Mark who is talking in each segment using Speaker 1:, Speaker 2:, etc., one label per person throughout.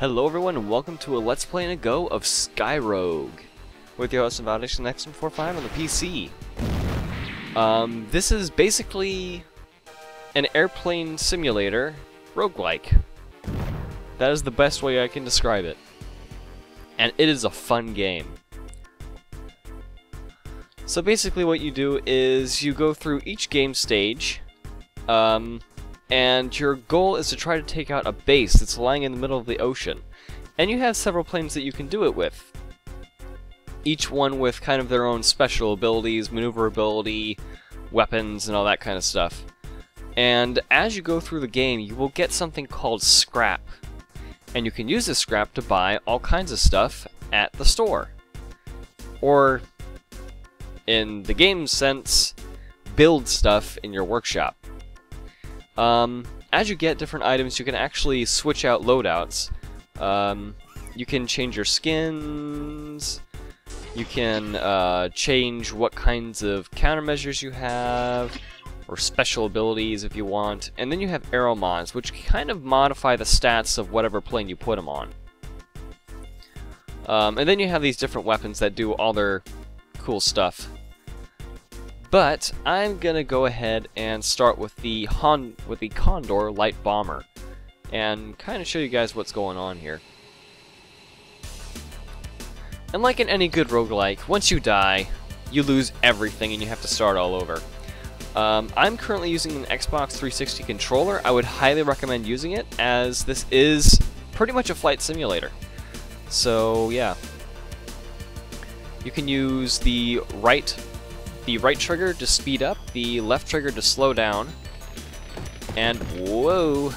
Speaker 1: Hello everyone and welcome to a Let's Play and a Go of Skyrogue with your host Avadix and X145 on the PC. This is basically an airplane simulator roguelike. That is the best way I can describe it. And it is a fun game. So basically what you do is you go through each game stage, and your goal is to try to take out a base that's lying in the middle of the ocean. And you have several planes that you can do it with. Each one with kind of their own special abilities, maneuverability, weapons, and all that kind of stuff. And as you go through the game, you will get something called scrap. And you can use this scrap to buy all kinds of stuff at the store. Or, in the game sense, build stuff in your workshop. As you get different items, you can actually switch out loadouts. You can change your skins, you can change what kinds of countermeasures you have, or special abilities if you want, and then you have arrow mods, which kind of modify the stats of whatever plane you put them on. And then you have these different weapons that do all their cool stuff. But I'm gonna go ahead and start with the Condor Light Bomber, and kind of show you guys what's going on here. And like in any good roguelike, once you die, you lose everything and you have to start all over. I'm currently using an Xbox 360 controller. I would highly recommend using it, as this is pretty much a flight simulator. So yeah, you can use the right trigger to speed up, the left trigger to slow down, and whoa,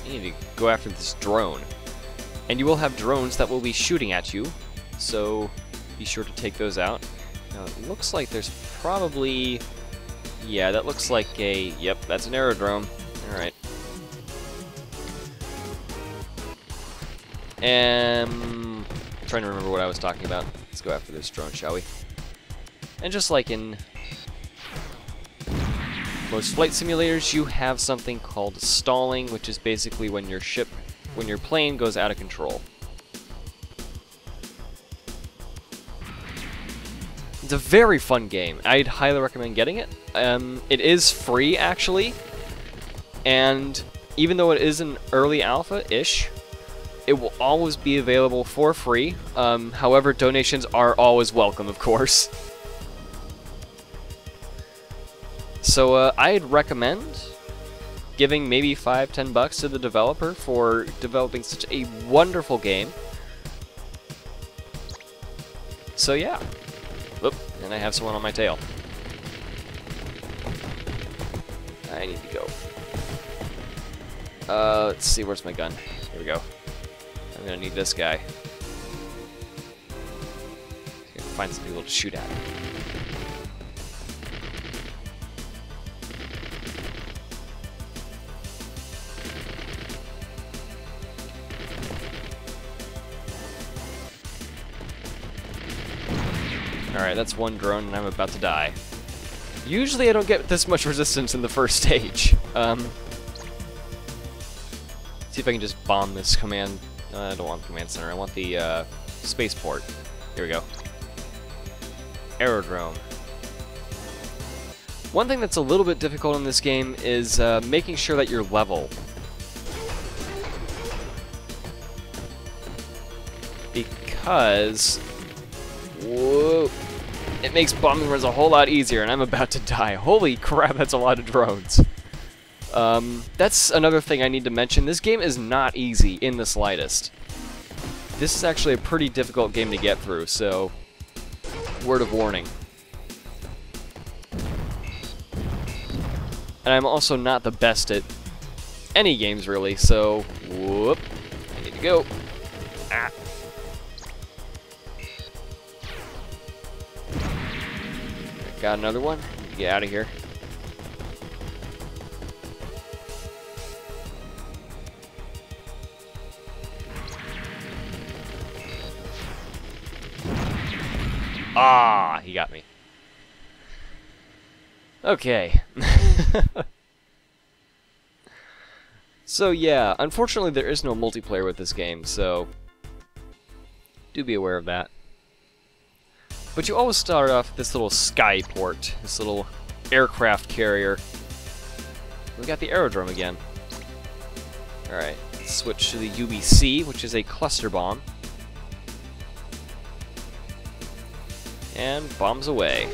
Speaker 1: you need to go after this drone. And you will have drones that will be shooting at you, so be sure to take those out. Now it looks like there's probably, yeah, that looks like a, yep, that's an aerodrome. Alright. I'm trying to remember what I was talking about. Let's go after this drone, shall we? And just like in most flight simulators, you have something called stalling, which is basically when your plane goes out of control. It's a very fun game. I'd highly recommend getting it. It is free, actually, and even though it is an early alpha-ish, it will always be available for free. However, donations are always welcome, of course. So I'd recommend giving maybe $5–10 to the developer for developing such a wonderful game. So yeah. Oop, and I have someone on my tail. I need to go. Let's see, where's my gun? Here we go. I'm gonna need this guy. Find some people to shoot at. Alright, that's one drone and I'm about to die. Usually I don't get this much resistance in the first stage. See if I can just bomb this command. I don't want the command center, I want the spaceport. Here we go. Aerodrome. One thing that's a little bit difficult in this game is making sure that you're level. Because, whoa, it makes bombing runs a whole lot easier, and I'm about to die. Holy crap, that's a lot of drones. That's another thing I need to mention. This game is not easy in the slightest. This is actually a pretty difficult game to get through, so word of warning. And I'm also not the best at any games, really, so whoop, I need to go. Ah. Got another one. Get out of here. Ah, he got me. Okay. So yeah, unfortunately there is no multiplayer with this game, so do be aware of that. But you always start off this little skyport, this little aircraft carrier. We got the aerodrome again. Alright, switch to the UBC, which is a cluster bomb. And bombs away.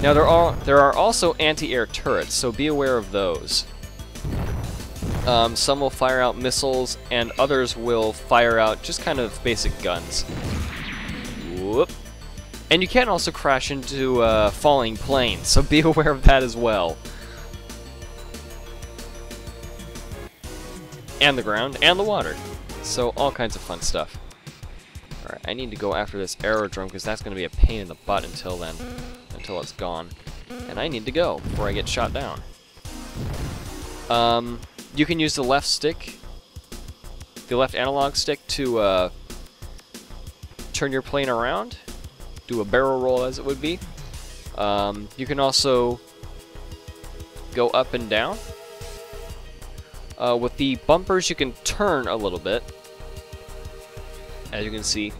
Speaker 1: Now there are also anti-air turrets, so be aware of those. Some will fire out missiles, and others will fire out just kind of basic guns. Whoop. And you can also crash into falling planes, so be aware of that as well. And the ground, and the water. So all kinds of fun stuff. Alright, I need to go after this aerodrome, because that's going to be a pain in the butt until then. Until it's gone. And I need to go before I get shot down. You can use the left stick, the left analog stick, to turn your plane around, do a barrel roll as it would be. You can also go up and down. With the bumpers you can turn a little bit, as you can see.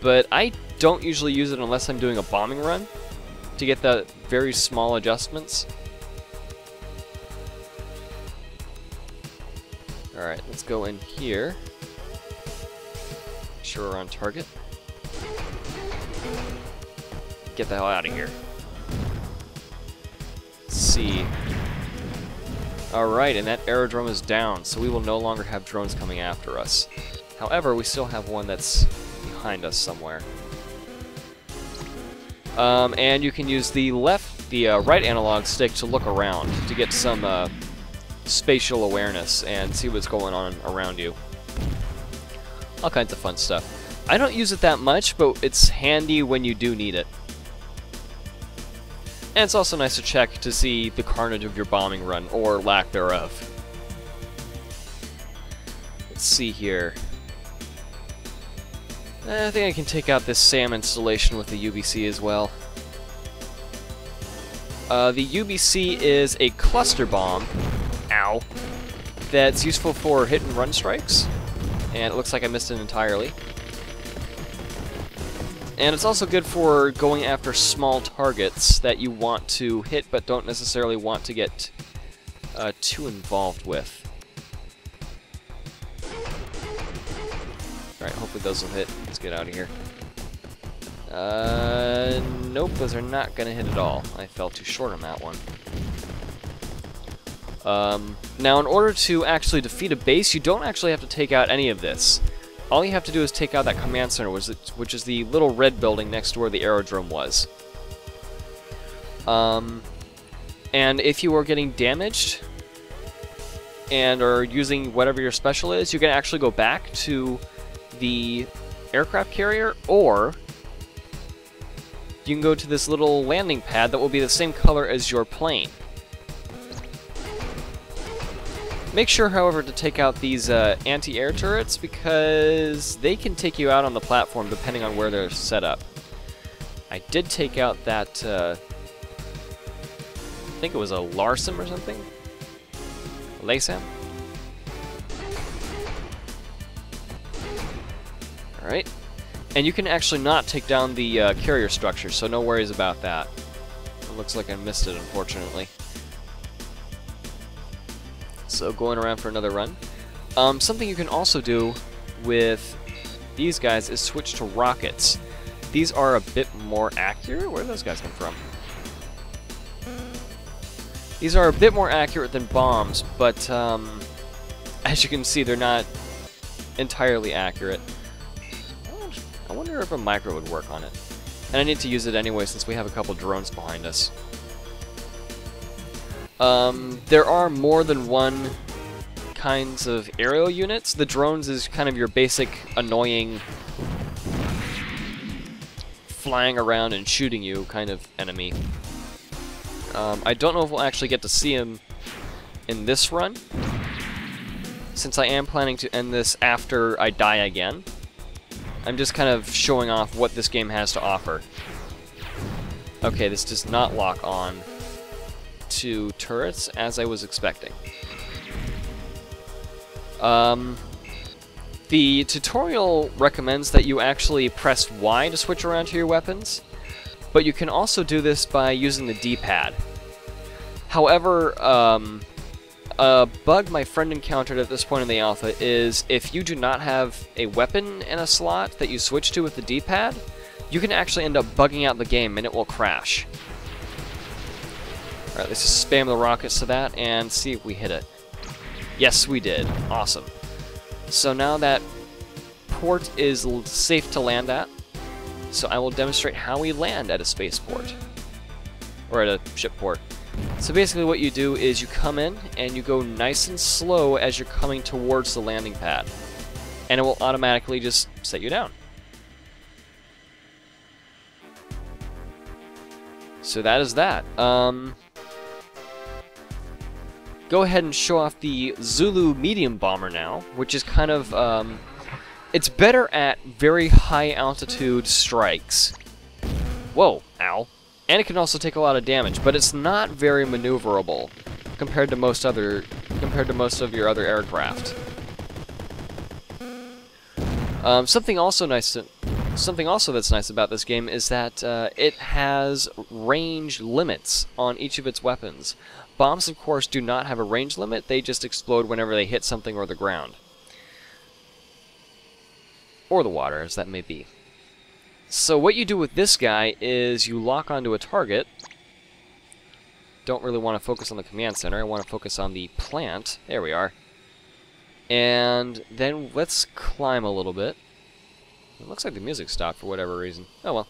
Speaker 1: But I don't usually use it unless I'm doing a bombing run to get the very small adjustments. Alright, let's go in here. Make sure we're on target. Get the hell out of here. Let's see. Alright, and that aerodrome is down, so we will no longer have drones coming after us. However, we still have one that's behind us somewhere. And you can use the right analog stick to look around, to get some spatial awareness and see what's going on around you. All kinds of fun stuff. I don't use it that much, but it's handy when you do need it. And it's also nice to check to see the carnage of your bombing run, or lack thereof. Let's see here. I think I can take out this SAM installation with the UBC as well. The UBC is a cluster bomb, ow, that's useful for hit and run strikes, and it looks like I missed it entirely. And it's also good for going after small targets that you want to hit but don't necessarily want to get too involved with. Alright, hopefully those will hit. Let's get out of here. Nope, those are not going to hit at all. I fell too short on that one. Now, in order to actually defeat a base, you don't actually have to take out any of this. All you have to do is take out that command center, which is the little red building next to where the aerodrome was. And if you are getting damaged and are using whatever your special is, you can actually go back to the aircraft carrier, or you can go to this little landing pad that will be the same color as your plane. Make sure, however, to take out these anti-air turrets, because they can take you out on the platform depending on where they're set up. I did take out that, I think it was a Larsam or something? Lasam? Alright. And you can actually not take down the carrier structure, so no worries about that. It looks like I missed it, unfortunately. So going around for another run. Something you can also do with these guys is switch to rockets. These are a bit more accurate. Where do those guys come from? These are a bit more accurate than bombs, but as you can see, they're not entirely accurate. I wonder if a micro would work on it. And I need to use it anyway since we have a couple drones behind us. There are more than one kinds of aerial units. The drones is kind of your basic annoying flying around and shooting you kind of enemy. I don't know if we'll actually get to see him in this run, since I am planning to end this after I die again. I'm just kind of showing off what this game has to offer. Okay, this does not lock on. to turrets, as I was expecting. The tutorial recommends that you actually press Y to switch around to your weapons, but you can also do this by using the D-pad. However, a bug my friend encountered at this point in the alpha is if you do not have a weapon in a slot that you switch to with the D-pad, you can actually end up bugging out the game and it will crash. Alright, let's just spam the rockets to that and see if we hit it. Yes, we did. Awesome. So now that port is safe to land at, so I will demonstrate how we land at a spaceport. Or at a ship port. So basically what you do is you come in and you go nice and slow as you're coming towards the landing pad. And it will automatically just set you down. So that is that. Go ahead and show off the Zulu medium bomber now, which is kind of, it's better at very high altitude strikes. Whoa, ow. And it can also take a lot of damage, but it's not very maneuverable compared to most of your other aircraft. Something also that's nice about this game is that it has range limits on each of its weapons. Bombs, of course, do not have a range limit. They just explode whenever they hit something or the ground. Or the water, as that may be. So what you do with this guy is you lock onto a target. Don't really want to focus on the command center. I want to focus on the plant. There we are. And then let's climb a little bit. It looks like the music stopped for whatever reason. Oh well.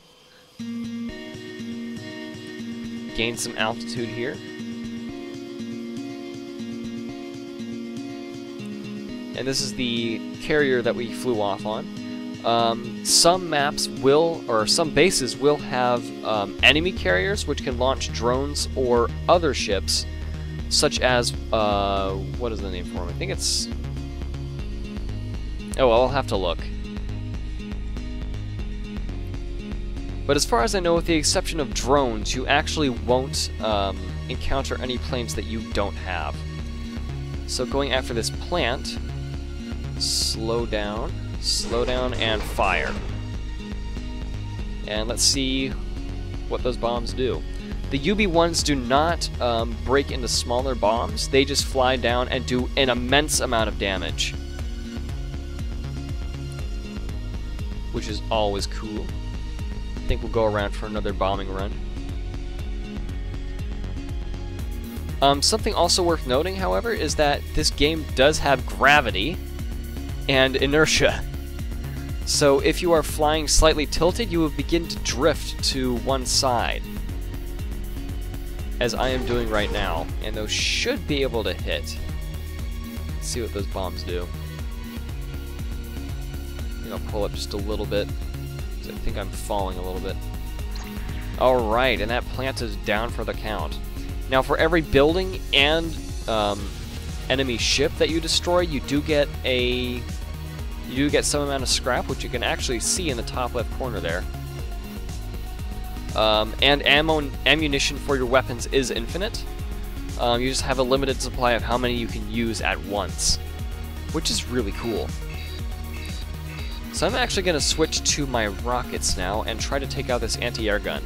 Speaker 1: Gain some altitude here. And this is the carrier that we flew off on. Some maps will, or some bases will have enemy carriers which can launch drones or other ships, such as, what is the name for them? I think it's... Oh, I'll have to look. But as far as I know, with the exception of drones, you actually won't encounter any planes that you don't have. So going after this plant... slow down, and fire. And let's see what those bombs do. The UB-1s do not break into smaller bombs, they just fly down and do an immense amount of damage. Which is always cool. I think we'll go around for another bombing run. Something also worth noting, however, is that this game does have gravity and inertia. So if you are flying slightly tilted, you will begin to drift to one side, as I am doing right now, and those should be able to hit. Let's see what those bombs do. I think I'll pull up just a little bit, because I think I'm falling a little bit. Alright, and that plant is down for the count. Now for every building and enemy ship that you destroy, you do get some amount of scrap, which you can actually see in the top left corner there. And ammunition for your weapons is infinite. You just have a limited supply of how many you can use at once, which is really cool. So I'm actually going to switch to my rockets now and try to take out this anti-air gun.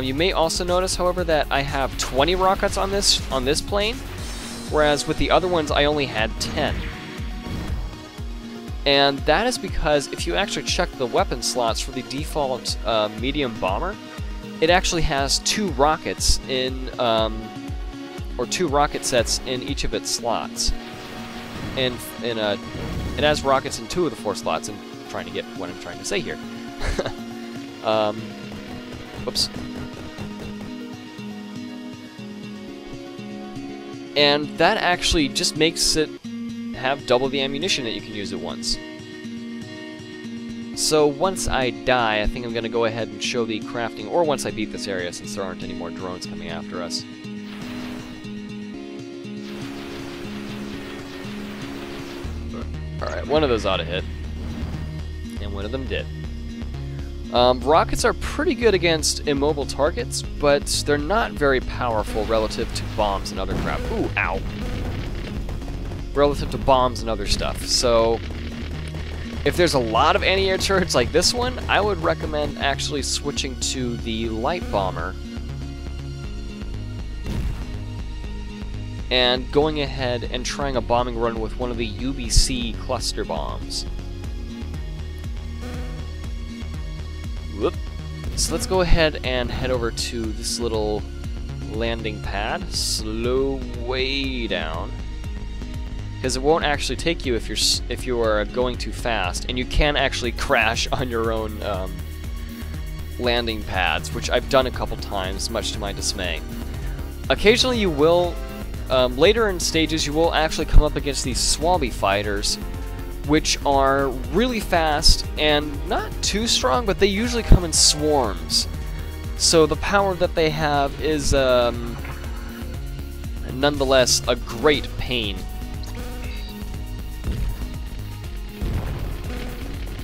Speaker 1: You may also notice, however, that I have 20 rockets on this plane, whereas with the other ones I only had 10. And that is because if you actually check the weapon slots for the default medium bomber, it actually has 2 rockets in, or 2 rocket sets in each of its slots. And it has rockets in 2 of the 4 slots. I'm trying to get what I'm trying to say here. Whoops. And that actually just makes it have double the ammunition that you can use at once. So once I die, I think I'm going to go ahead and show the crafting, or once I beat this area, since there aren't any more drones coming after us. Alright, one of those ought to hit. And one of them did. Rockets are pretty good against immobile targets, but they're not very powerful relative to bombs and other crap. Ooh, ow. Relative to bombs and other stuff. So, if there's a lot of anti-air turrets like this one, I would recommend actually switching to the light bomber and going ahead and trying a bombing run with one of the UBC cluster bombs. Whoop. So let's go ahead and head over to this little landing pad. Slow way down, because it won't actually take you if you are going too fast, and you can actually crash on your own landing pads, which I've done a couple times, much to my dismay. Occasionally you will, later in stages, you will actually come up against these Swabby fighters, which are really fast and not too strong, but they usually come in swarms. So the power that they have is nonetheless a great pain.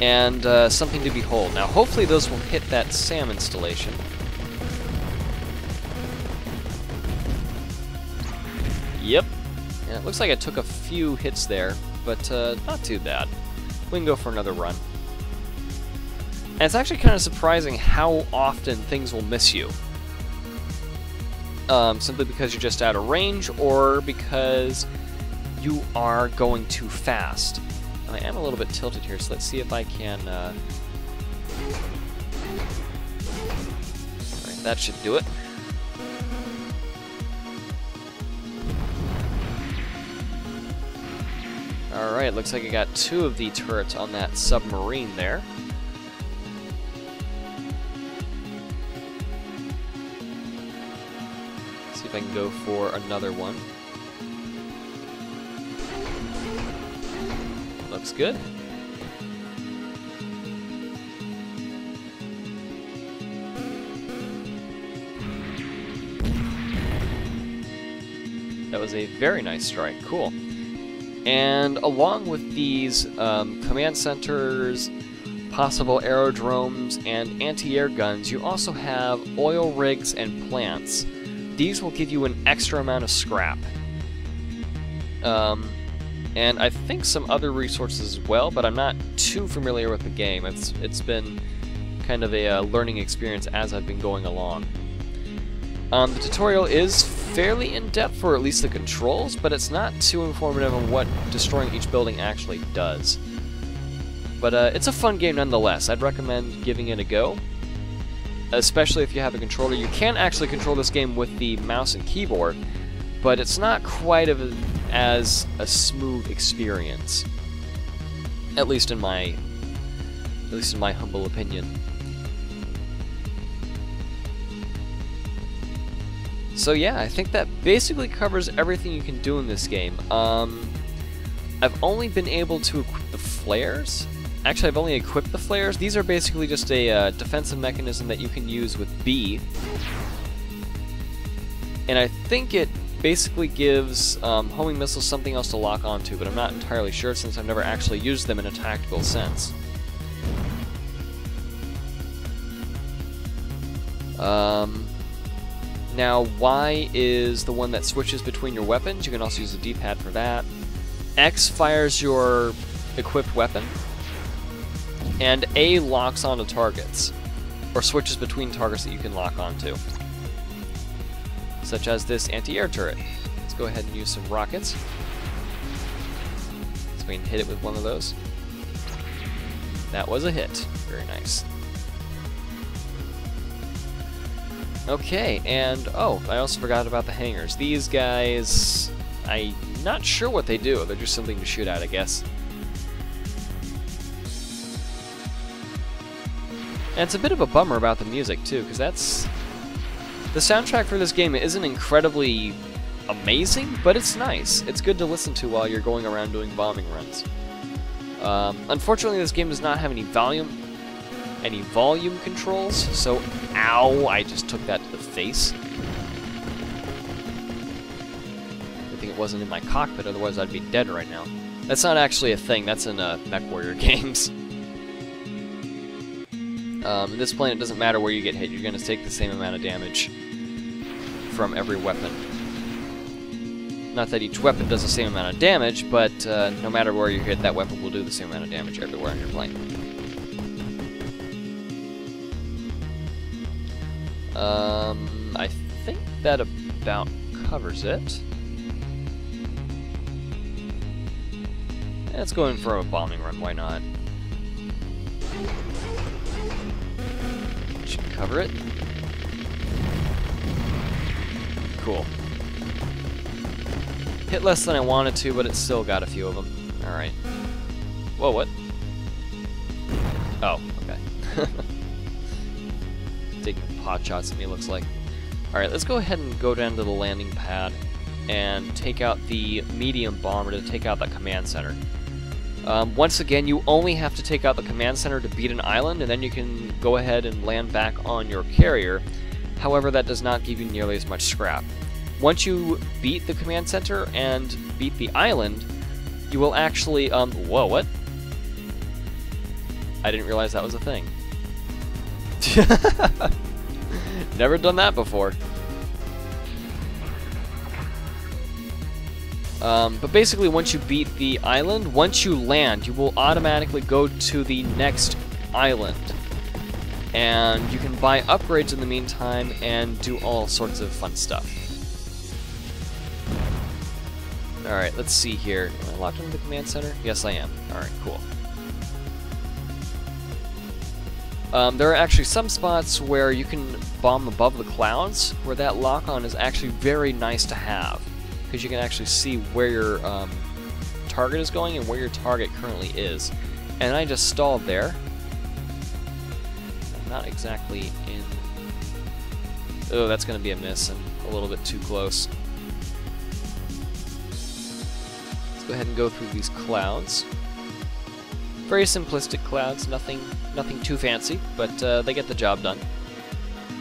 Speaker 1: And something to behold. Now hopefully those will hit that SAM installation. Yep. And it looks like I took a few hits there, but not too bad. We can go for another run. And it's actually kind of surprising how often things will miss you. Simply because you're just out of range, or because you are going too fast. I am a little bit tilted here, so let's see if I can... Alright, that should do it. Alright, looks like I got 2 of the turrets on that submarine there. See if I can go for another one. Looks good. That was a very nice strike. Cool. And along with these command centers, possible aerodromes, and anti-air guns, you also have oil rigs and plants. These will give you an extra amount of scrap. And I think some other resources as well, but I'm not too familiar with the game. It's been kind of a learning experience as I've been going along. The tutorial is fairly in-depth for at least the controls, but it's not too informative on what destroying each building actually does. But it's a fun game nonetheless. I'd recommend giving it a go, especially if you have a controller. You can actually control this game with the mouse and keyboard, but it's not quite as a smooth experience, at least in my humble opinion. So yeah, I think that basically covers everything you can do in this game. I've only been able to equip the flares. Actually, I've only equipped the flares. These are basically just a defensive mechanism that you can use with B. And I think it basically gives homing missiles something else to lock onto, but I'm not entirely sure since I've never actually used them in a tactical sense. Now, Y is the one that switches between your weapons. You can also use the D-pad for that. X fires your equipped weapon. And A locks onto targets, or switches between targets that you can lock onto, such as this anti-air turret. Let's go ahead and use some rockets. So we can hit it with one of those. That was a hit. Very nice. Okay, and oh, I also forgot about the hangars. These guys, I'm not sure what they do. They're just something to shoot at, I guess. And it's a bit of a bummer about the music, too, because that's... The soundtrack for this game isn't incredibly amazing, but it's nice. It's good to listen to while you're going around doing bombing runs. Unfortunately, this game does not have any volume controls, so ow, I just took that to the face. Good thing it wasn't in my cockpit, otherwise I'd be dead right now. That's not actually a thing, that's in MechWarrior games. In this plane, it doesn't matter where you get hit. You're going to take the same amount of damage from every weapon. Not that each weapon does the same amount of damage, but no matter where you hit, that weapon will do the same amount of damage everywhere on your plane. I think that about covers it. Let's go in for a bombing run, why not? Should cover it. Cool. Hit less than I wanted to, but it still got a few of them. Alright. Whoa, what? Oh, okay. Taking pot shots at me, looks like. Alright, let's go ahead and go down to the landing pad and take out the medium bomber to take out that command center. Once again, you only have to take out the command center to beat an island, and then you can go ahead and land back on your carrier. However, that does not give you nearly as much scrap. Once you beat the command center and beat the island, you will actually, whoa, what? I didn't realize that was a thing. Never done that before. But basically, once you beat the island, once you land, you will automatically go to the next island. And you can buy upgrades in the meantime and do all sorts of fun stuff. Alright, let's see here. Am I locked into the command center? Yes, I am. Alright, cool. There are actually some spots where you can bomb above the clouds, where that lock-on is actually very nice to have, because you can actually see where your target is going and where your target currently is. And I just stalled there. I'm not exactly in... Oh, that's going to be a miss and a little bit too close. Let's go ahead and go through these clouds. Very simplistic clouds, nothing too fancy, but they get the job done.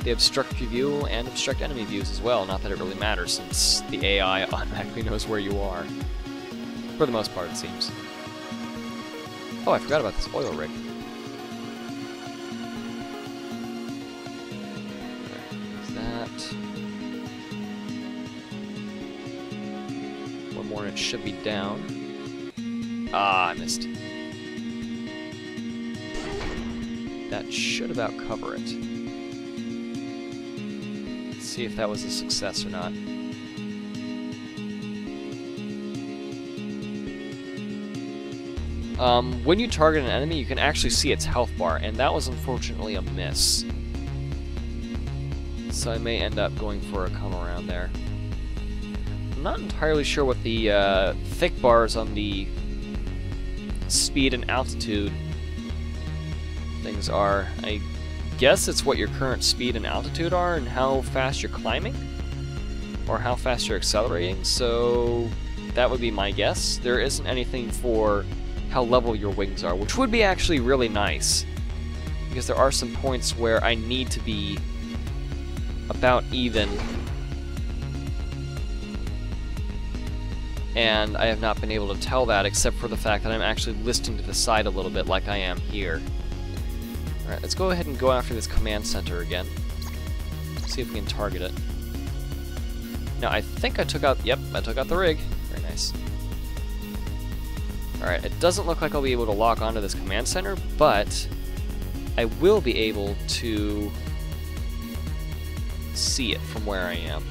Speaker 1: They obstruct your view and obstruct enemy views as well, not that it really matters since the AI automatically knows where you are. For the most part, it seems. Oh, I forgot about this oil rig. There's that. One more and it should be down. Ah, I missed. That should about cover it. Let's see if that was a success or not. When you target an enemy, you can actually see its health bar, and that was unfortunately a miss. So I may end up going for a come around there. I'm not entirely sure what the thick bars on the speed and altitude things are. I guess it's what your current speed and altitude are and how fast you're climbing or how fast you're accelerating, so that would be my guess. There isn't anything for how level your wings are, which would be actually really nice, because there are some points where I need to be about even, and I have not been able to tell that except for the fact that I'm actually listing to the side a little bit like I am here. Alright, let's go ahead and go after this command center again. See if we can target it. Now, I think I took out... Yep, I took out the rig. Very nice. Alright, it doesn't look like I'll be able to lock onto this command center, but I will be able to see it from where I am.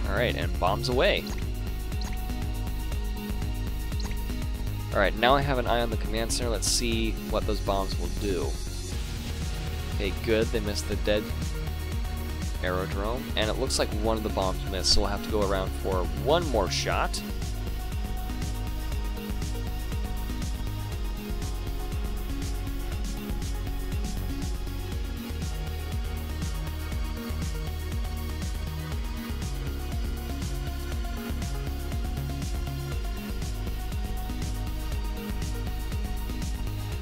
Speaker 1: Alright, and bombs away. Alright, now I have an eye on the command center. Let's see what those bombs will do. Okay, good. They missed the dead aerodrome. And it looks like one of the bombs missed, so we'll have to go around for one more shot.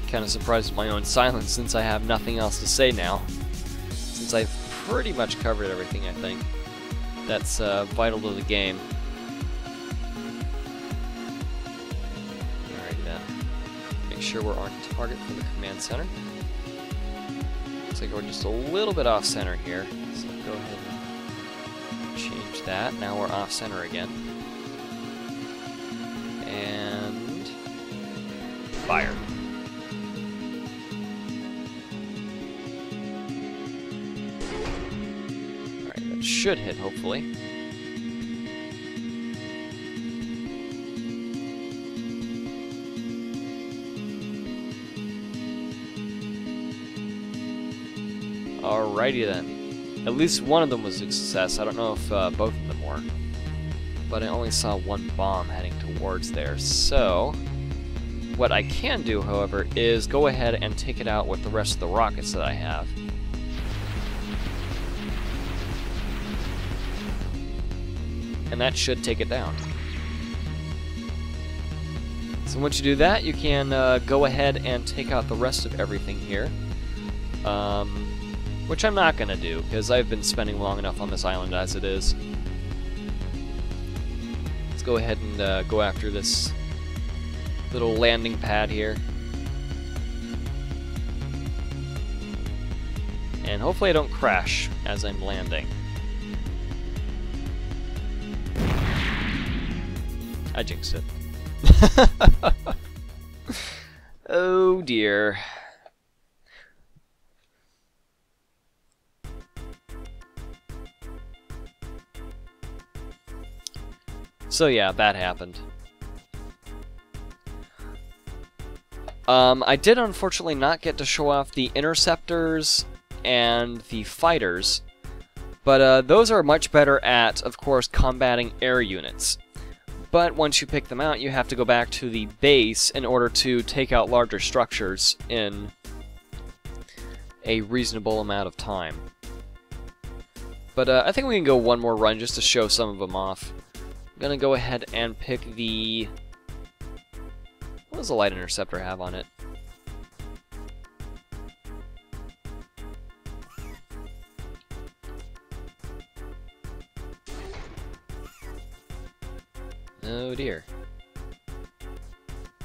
Speaker 1: Kind of surprised at my own silence since I have nothing else to say now. Since I've pretty much covered everything, I think. That's vital to the game. Alright, make sure we're on target for the command center. Looks like we're just a little bit off center here. So go ahead and change that. Now we're off center again. And fire. Alright, that should hit, hopefully. Alrighty then. At least one of them was a success. I don't know if both of them were. But I only saw one bomb heading towards there. So, what I can do, however, is go ahead and take it out with the rest of the rockets that I have. And that should take it down. So once you do that, you can go ahead and take out the rest of everything here. Which I'm not going to do, because I've been spending long enough on this island as it is. Let's go ahead and go after this little landing pad here. And hopefully I don't crash as I'm landing. I jinxed it. Oh dear. So yeah, that happened. I did unfortunately not get to show off the Interceptors and the Fighters, but those are much better at, of course, combating air units. But once you pick them out, you have to go back to the base in order to take out larger structures in a reasonable amount of time. But I think we can go one more run just to show some of them off. I'm gonna go ahead and pick the... What does the Light Interceptor have on it? Oh dear.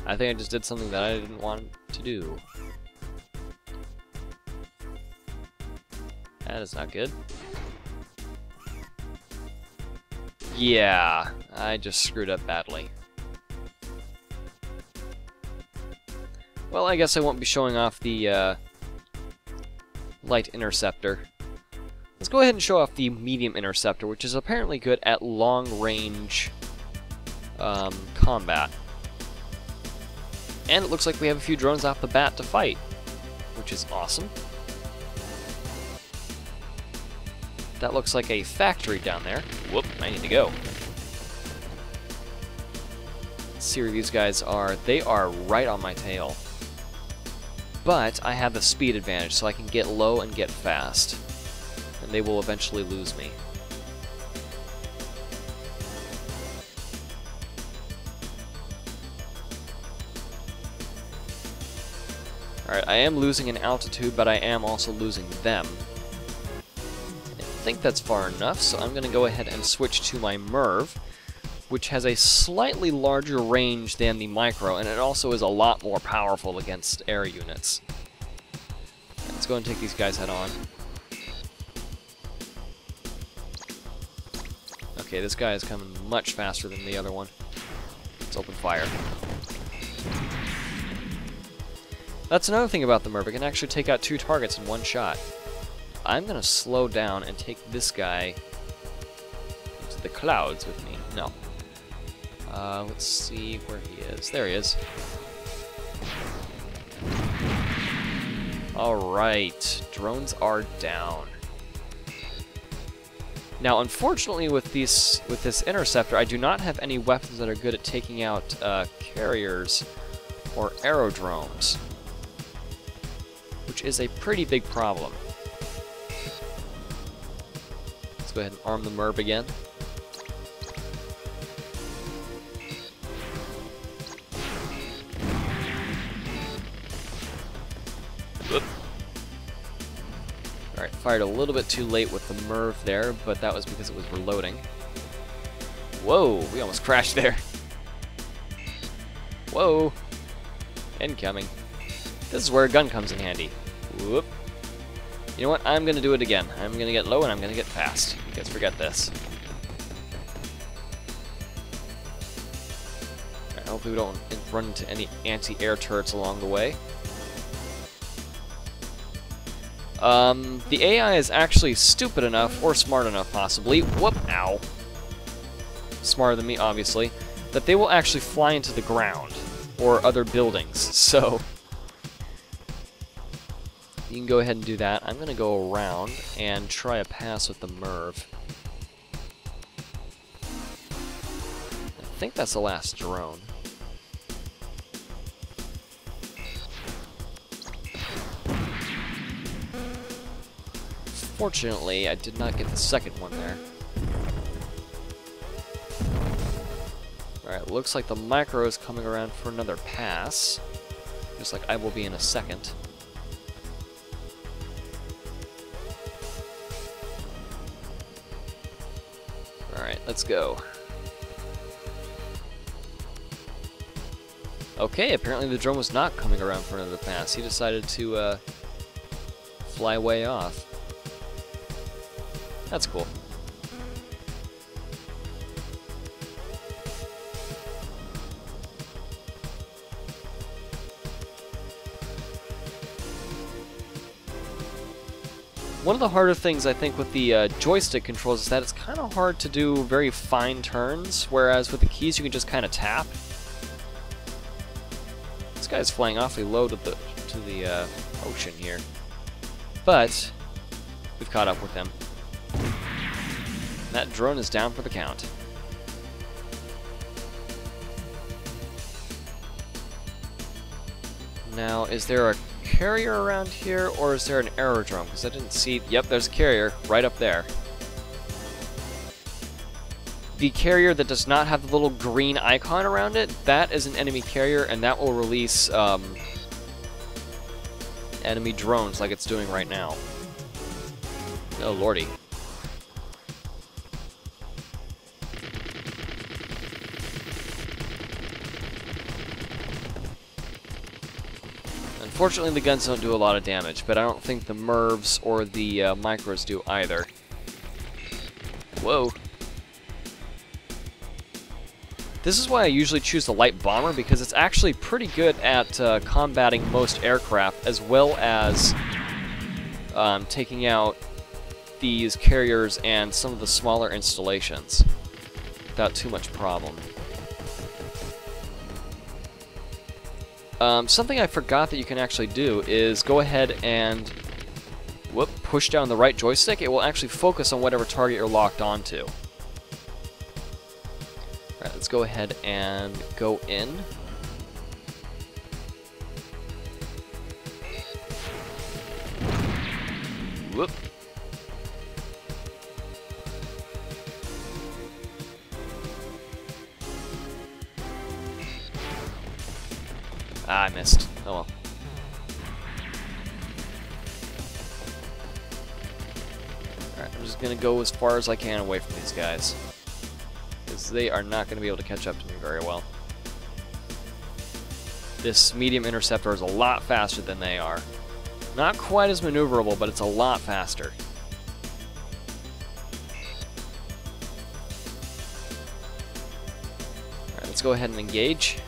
Speaker 1: I think I just did something that I didn't want to do. That is not good. Yeah, I just screwed up badly. Well, I guess I won't be showing off the Light Interceptor. Let's go ahead and show off the Medium Interceptor, which is apparently good at long-range combat. And it looks like we have a few drones off the bat to fight, which is awesome. That looks like a factory down there. Whoop, I need to go. Let's see where these guys are. They are right on my tail. But I have the speed advantage, so I can get low and get fast. And they will eventually lose me. Alright, I am losing in altitude, but I am also losing them. I think that's far enough, so I'm going to go ahead and switch to my Merv, which has a slightly larger range than the Micro, and it also is a lot more powerful against air units. Let's go and take these guys head on. Okay, this guy is coming much faster than the other one. Let's open fire. That's another thing about the Merv, it can actually take out 2 targets in one shot. I'm gonna slow down and take this guy into the clouds with me. No. Let's see where he is. There he is. Alright, drones are down. Now, unfortunately, with this Interceptor, I do not have any weapons that are good at taking out carriers or aerodromes, which is a pretty big problem. Let's go ahead and arm the Merv again. Whoop. Alright, fired a little bit too late with the Merv there, but that was because it was reloading. Whoa, we almost crashed there. Whoa. Incoming. This is where a gun comes in handy. Whoop. You know what? I'm going to do it again. I'm going to get low and I'm going to get fast. You guys forget this. Alright, hopefully we don't run into any anti-air turrets along the way. The AI is actually stupid enough, or smart enough possibly, whoop, ow, smarter than me obviously, that they will actually fly into the ground, or other buildings, so you can go ahead and do that. I'm going to go around and try a pass with the Merv. I think that's the last drone. Fortunately, I did not get the second one there. Alright, looks like the micro is coming around for another pass. Just like I will be in a second. Alright, let's go. Okay, apparently the drone was not coming around for another pass. He decided to fly way off. That's cool. One of the harder things, I think, with the joystick controls is that it's kind of hard to do very fine turns, whereas with the keys you can just kind of tap. This guy's flying awfully low to the ocean here. But we've caught up with him. That drone is down for the count. Now, is there a carrier around here, or is there an aerodrome? Because I didn't see... Yep, there's a carrier right up there. The carrier that does not have the little green icon around it, that is an enemy carrier, and that will release enemy drones like it's doing right now. Oh, lordy. Unfortunately, the guns don't do a lot of damage, but I don't think the Mervs or the micros do either. Whoa. This is why I usually choose the light bomber, because it's actually pretty good at combating most aircraft, as well as taking out these carriers and some of the smaller installations without too much problem. Something I forgot that you can actually do is go ahead and push down the right joystick. It will actually focus on whatever target you're locked onto. Alright, let's go ahead and go in. Whoop. Ah, I missed. Oh well. Alright, I'm just gonna go as far as I can away from these guys, because they are not gonna be able to catch up to me very well. This medium interceptor is a lot faster than they are. Not quite as maneuverable, but it's a lot faster. Alright, let's go ahead and engage.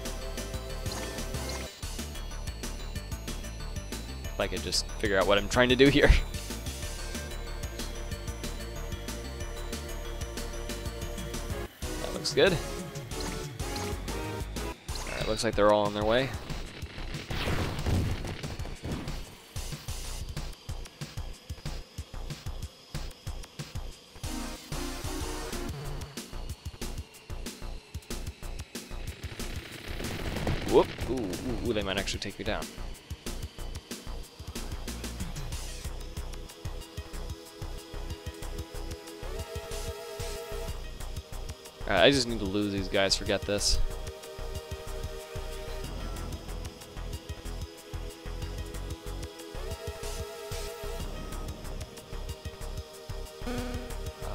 Speaker 1: If I could just figure out what I'm trying to do here. That looks good. Alright, looks like they're all on their way. Whoop! Ooh, they might actually take me down. Alright, I just need to lose these guys, forget this.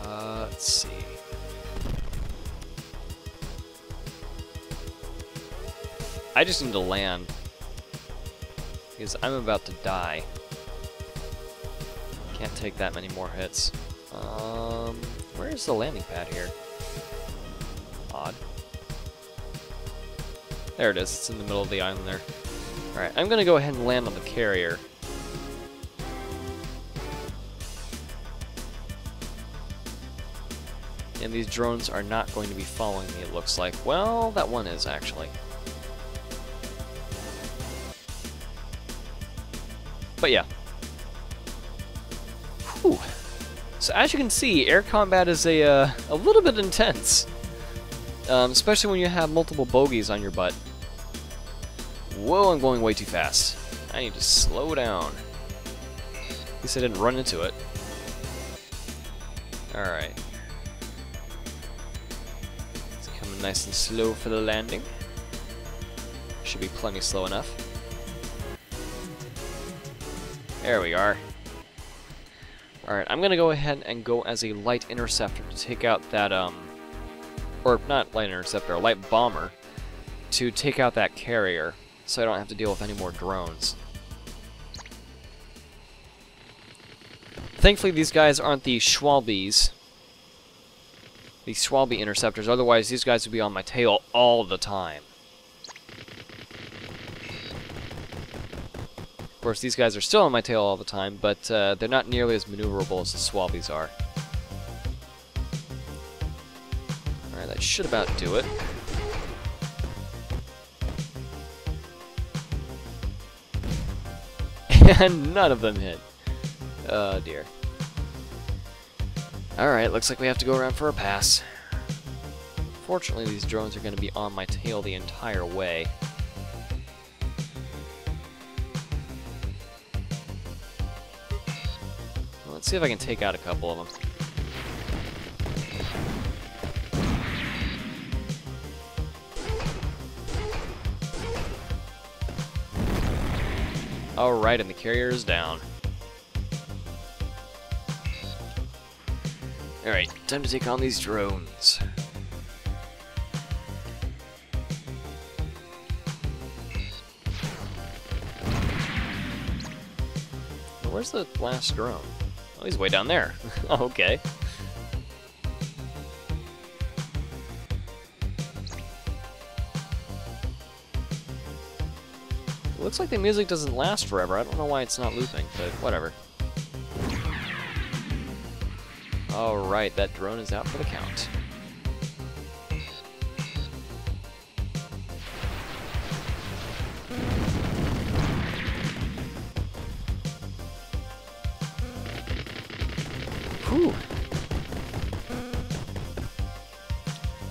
Speaker 1: Let's see. I just need to land. because I'm about to die. Can't take that many more hits. Where is the landing pad here? Odd. There it is. It's in the middle of the island there. Alright, I'm gonna go ahead and land on the carrier. And these drones are not going to be following me, it looks like. Well, that one is, actually. But yeah. Whew. So as you can see, air combat is a little bit intense. Especially when you have multiple bogeys on your butt. Whoa, I'm going way too fast. I need to slow down. At least I didn't run into it. Alright. It's coming nice and slow for the landing. Should be plenty slow enough. There we are. Alright, I'm gonna go ahead and go as a light interceptor to take out that, or not light interceptor, a light bomber, to take out that carrier, so I don't have to deal with any more drones. Thankfully, these guys aren't the Schwalbies, the Schwalbe interceptors, otherwise these guys would be on my tail all the time. Of course, these guys are still on my tail all the time, but they're not nearly as maneuverable as the Schwalbies are. Alright, that should about do it. And none of them hit. Oh dear. Alright, looks like we have to go around for a pass. Fortunately, these drones are going to be on my tail the entire way. Well, let's see if I can take out a couple of them. Alright, and the carrier is down. Alright, time to take on these drones. Where's the last drone? Oh, he's way down there. Oh, okay. Looks like the music doesn't last forever. I don't know why it's not looping, but whatever. Alright, that drone is out for the count. Whew.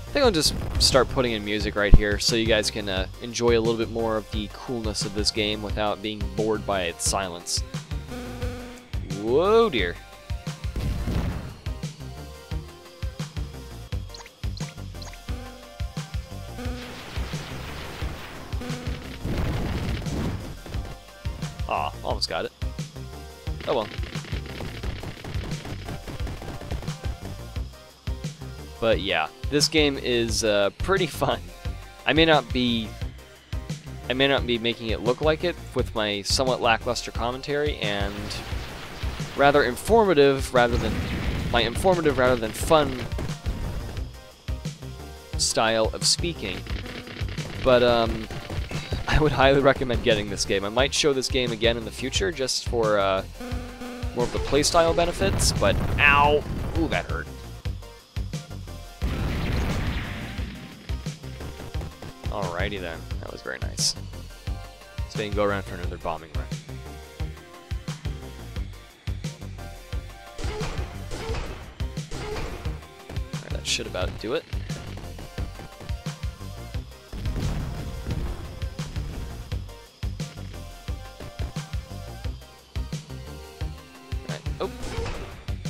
Speaker 1: I think I'll just start putting in music right here so you guys can enjoy a little bit more of the coolness of this game without being bored by its silence. Whoa, dear. Aw, almost got it. Oh well. But yeah, this game is pretty fun. I may not be making it look like it with my somewhat lackluster commentary and rather informative rather than fun style of speaking. But I would highly recommend getting this game. I might show this game again in the future just for more of the playstyle benefits, but ow! Ooh, that hurt. Alrighty then, that was very nice. So we can go around for another bombing run. Alright, that should about do it. Alright, oh!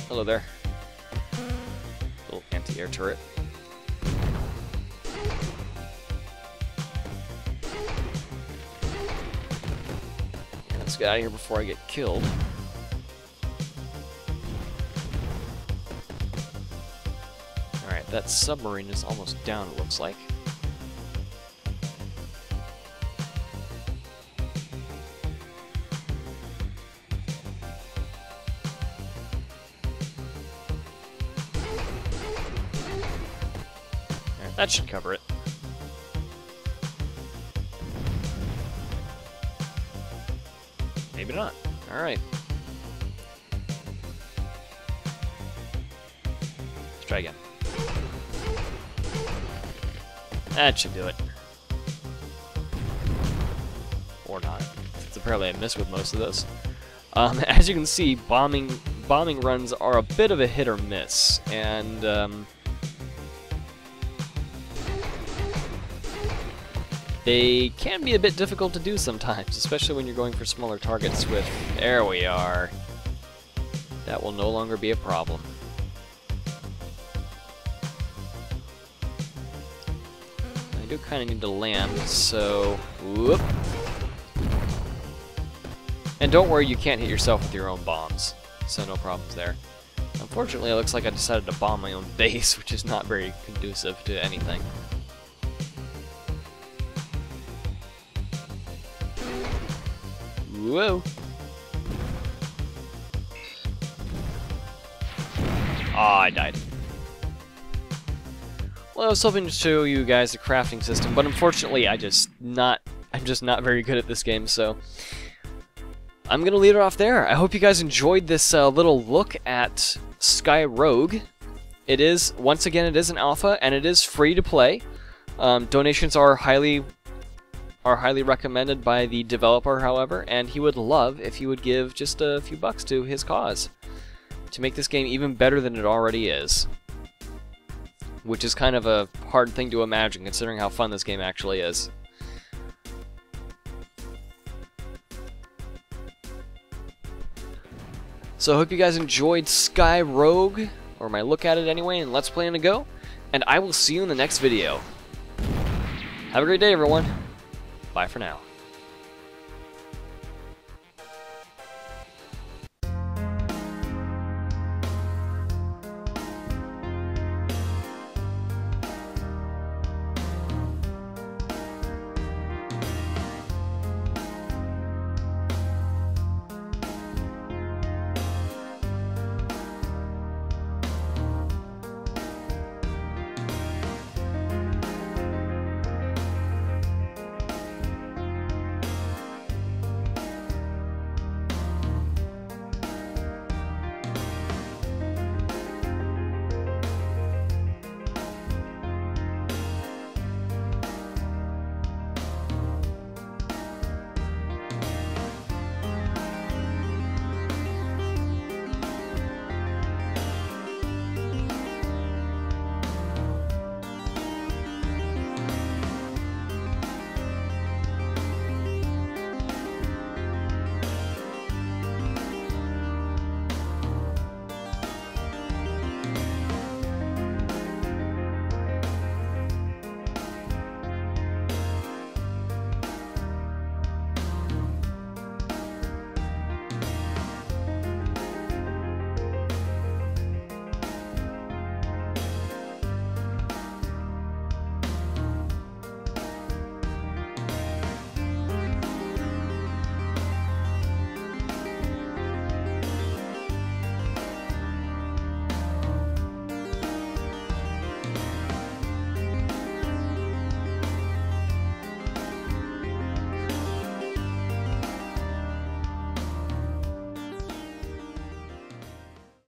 Speaker 1: Hello there. Little anti-air turret. Let's get out of here before I get killed. Alright, that submarine is almost down, it looks like. That should cover it. Maybe not. Alright. Let's try again. That should do it. Or not. It's apparently a miss with most of this. As you can see, bombing runs are a bit of a hit or miss, and they can be a bit difficult to do sometimes, especially when you're going for smaller targets with... There we are. That will no longer be a problem. I do kind of need to land, so... Whoop. And don't worry, you can't hit yourself with your own bombs, so no problems there. Unfortunately, it looks like I decided to bomb my own base, which is not very conducive to anything. Whoa! Ah, I died. Well, I was hoping to show you guys the crafting system, but unfortunately, I'm just not very good at this game, so I'm gonna leave it off there. I hope you guys enjoyed this little look at Sky Rogue. It is, once again, it is an alpha, and it is free to play. Donations are highly recommended by the developer, however, and he would love if you would give just a few bucks to his cause to make this game even better than it already is. Which is kind of a hard thing to imagine, considering how fun this game actually is. So I hope you guys enjoyed Sky Rogue, or my look at it anyway, and Let's Play on the Go, and I will see you in the next video. Have a great day, everyone. Bye for now.